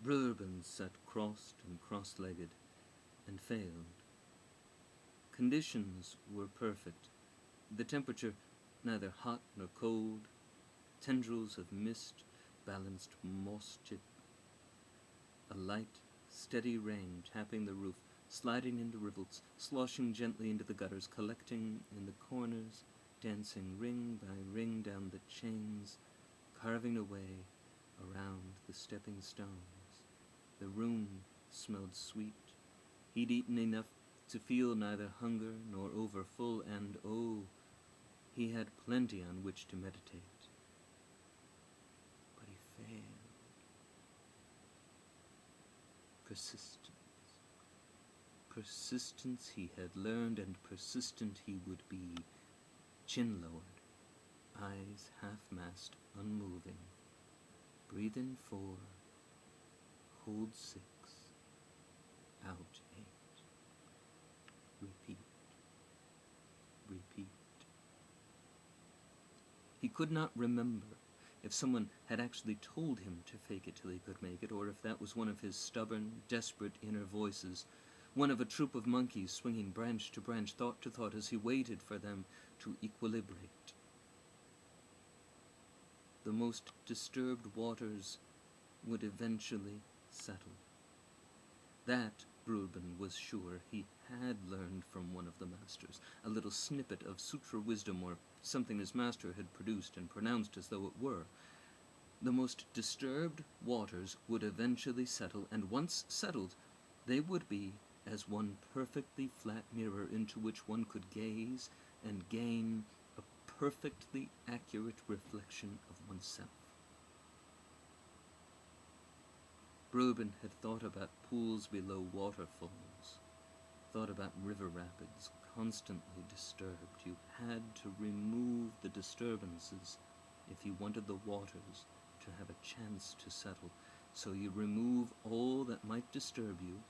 Brilurban sat crossed and cross-legged, and failed. Conditions were perfect. The temperature neither hot nor cold, tendrils of mist balanced moss chip. A light, steady rain tapping the roof, sliding into rivulets, sloshing gently into the gutters, collecting in the corners, dancing ring by ring down the chains, carving away around the stepping stones. The room smelled sweet. He'd eaten enough to feel neither hunger nor overfull, and oh, he had plenty on which to meditate. But he failed. Persistence. Persistence he had learned, and persistent he would be. Chin lowered, eyes half-masked, unmoving. Breathe in 4, hold 6, out 8. Repeat. Repeat. He could not remember if someone had actually told him to fake it till he could make it, or if that was one of his stubborn, desperate inner voices, one of a troop of monkeys swinging branch to branch, thought to thought, as he waited for them to equilibrate. The most disturbed waters would eventually settle. That, Brilurban was sure, he had learned from one of the masters, a little snippet of sutra wisdom or something his master had produced and pronounced as though it were. The most disturbed waters would eventually settle, and once settled, they would be as one perfectly flat mirror into which one could gaze and gain a perfectly accurate reflection of oneself. Brilurban had thought about pools below waterfalls, thought about river rapids constantly disturbed. You had to remove the disturbances if you wanted the waters to have a chance to settle. So you remove all that might disturb you,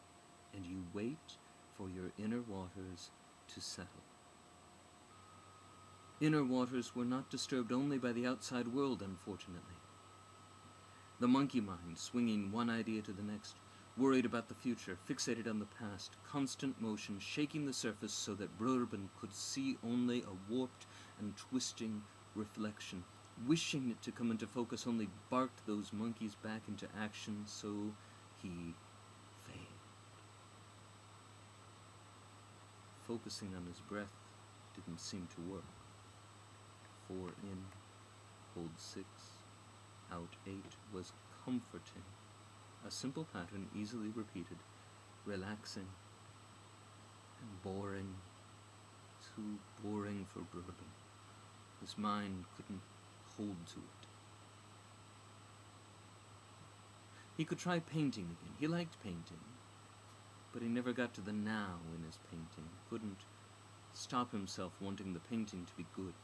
and you wait for your inner waters to settle. Inner waters were not disturbed only by the outside world, unfortunately. The monkey mind, swinging one idea to the next, worried about the future, fixated on the past, constant motion, shaking the surface so that Brilurban could see only a warped and twisting reflection. Wishing it to come into focus only barked those monkeys back into action, so he failed. Focusing on his breath didn't seem to work. 4 in, hold 6, out 8 was comforting. A simple pattern easily repeated, relaxing and boring, too boring for Brilurban. His mind couldn't hold to it. He could try painting again. He liked painting, but he never got to the now in his painting. Couldn't stop himself wanting the painting to be good.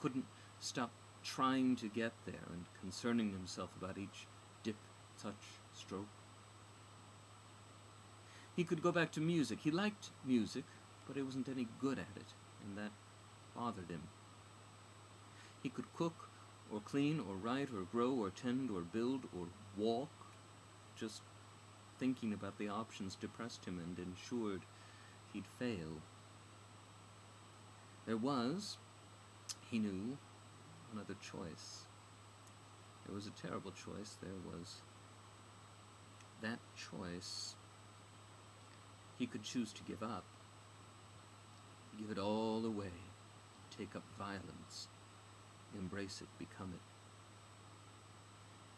Couldn't stop trying to get there and concerning himself about each dip, touch, stroke. He could go back to music. He liked music, but he wasn't any good at it, and that bothered him. He could cook, or clean, or write, or grow, or tend, or build, or walk. Just thinking about the options depressed him and ensured he'd fail. There was, he knew, another choice. There was a terrible choice. There was that choice. He could choose to give up, give it all away, take up violence, embrace it, become it.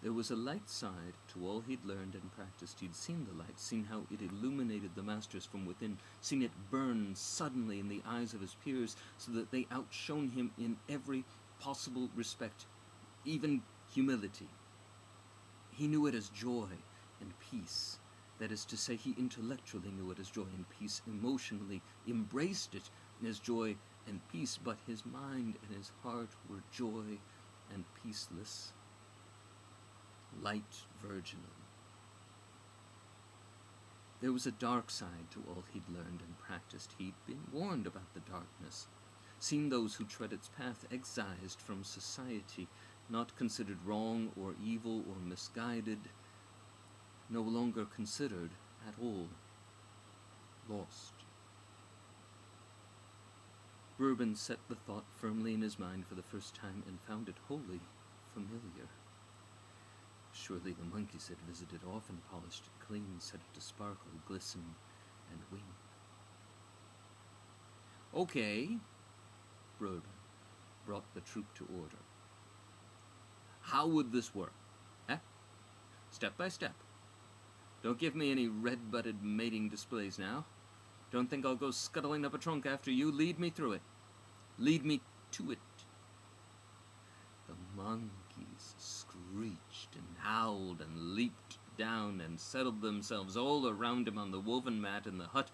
There was a light side to all he'd learned and practiced. He'd seen the light, seen how it illuminated the masters from within, seen it burn suddenly in the eyes of his peers so that they outshone him in every possible respect, even humility. He knew it as joy and peace. That is to say, he intellectually knew it as joy and peace, emotionally embraced it as joy and peace, but his mind and his heart were joy and peaceless, light virginal. There was a dark side to all he'd learned and practiced. He'd been warned about the darkness, seen those who tread its path excised from society, not considered wrong or evil or misguided. no longer considered at all lost. Bourbon set the thought firmly in his mind for the first time and found it wholly familiar. Surely the monkeys had visited often, polished it clean, set it to sparkle, glisten, and wink. Okay, Bourbon brought the troop to order. How would this work? Eh? Step by step. Don't give me any red-butted mating displays now. Don't think I'll go scuttling up a trunk after you. Lead me through it. Lead me to it. The monkeys screeched and howled and leaped down and settled themselves all around him on the woven mat in the hut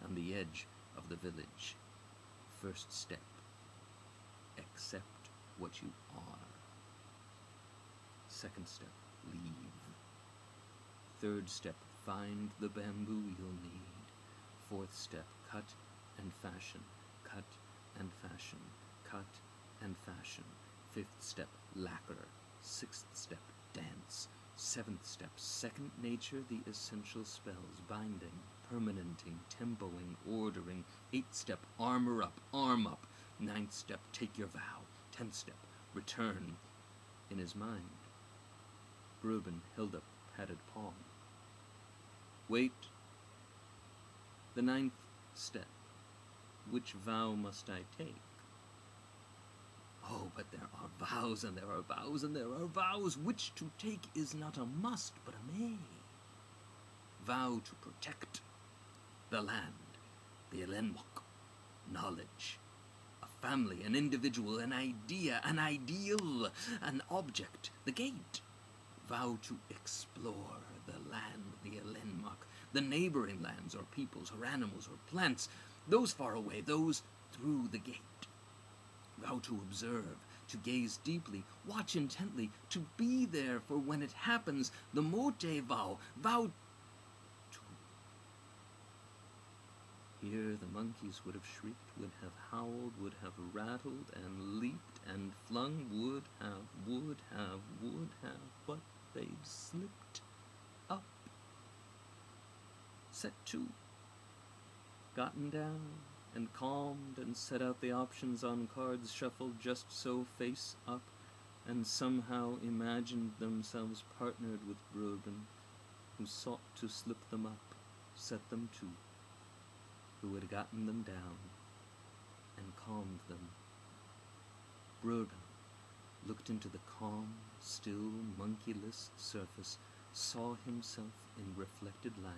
on the edge of the village. First step, accept what you are. Second step, leave. Third step, find the bamboo you'll need. Fourth step, cut and fashion, cut and fashion, cut and fashion. Fifth step, lacquer. Sixth step, dance. Seventh step, second nature, the essential spells, binding, permanenting, tempoing, ordering. Eighth step, armor up, arm up. Ninth step, take your vow. 10th step, return. In his mind, Bourbon held up padded palm. Wait. The 9th step. Which vow must I take? Oh, but there are vows, and there are vows, and there are vows. Which to take is not a must, but a may. Vow to protect the land, the Elenmok, knowledge, a family, an individual, an idea, an ideal, an object, the gate. Vow to explore the land, the Elenmok, the neighboring lands or peoples or animals or plants, those far away, those through the gate. Vow to observe, to gaze deeply, watch intently, to be there for when it happens, the Mote vow, vow to. Here the monkeys would have shrieked, would have howled, would have rattled and leaped and flung, would have, but they'd slipped up. Set to, gotten down, and calmed and set out the options on cards shuffled just so face up, and somehow imagined themselves partnered with Bourbon, who sought to slip them up, set them to, who had gotten them down and calmed them. Bourbon looked into the calm, still, monkeyless surface, saw himself in reflected light,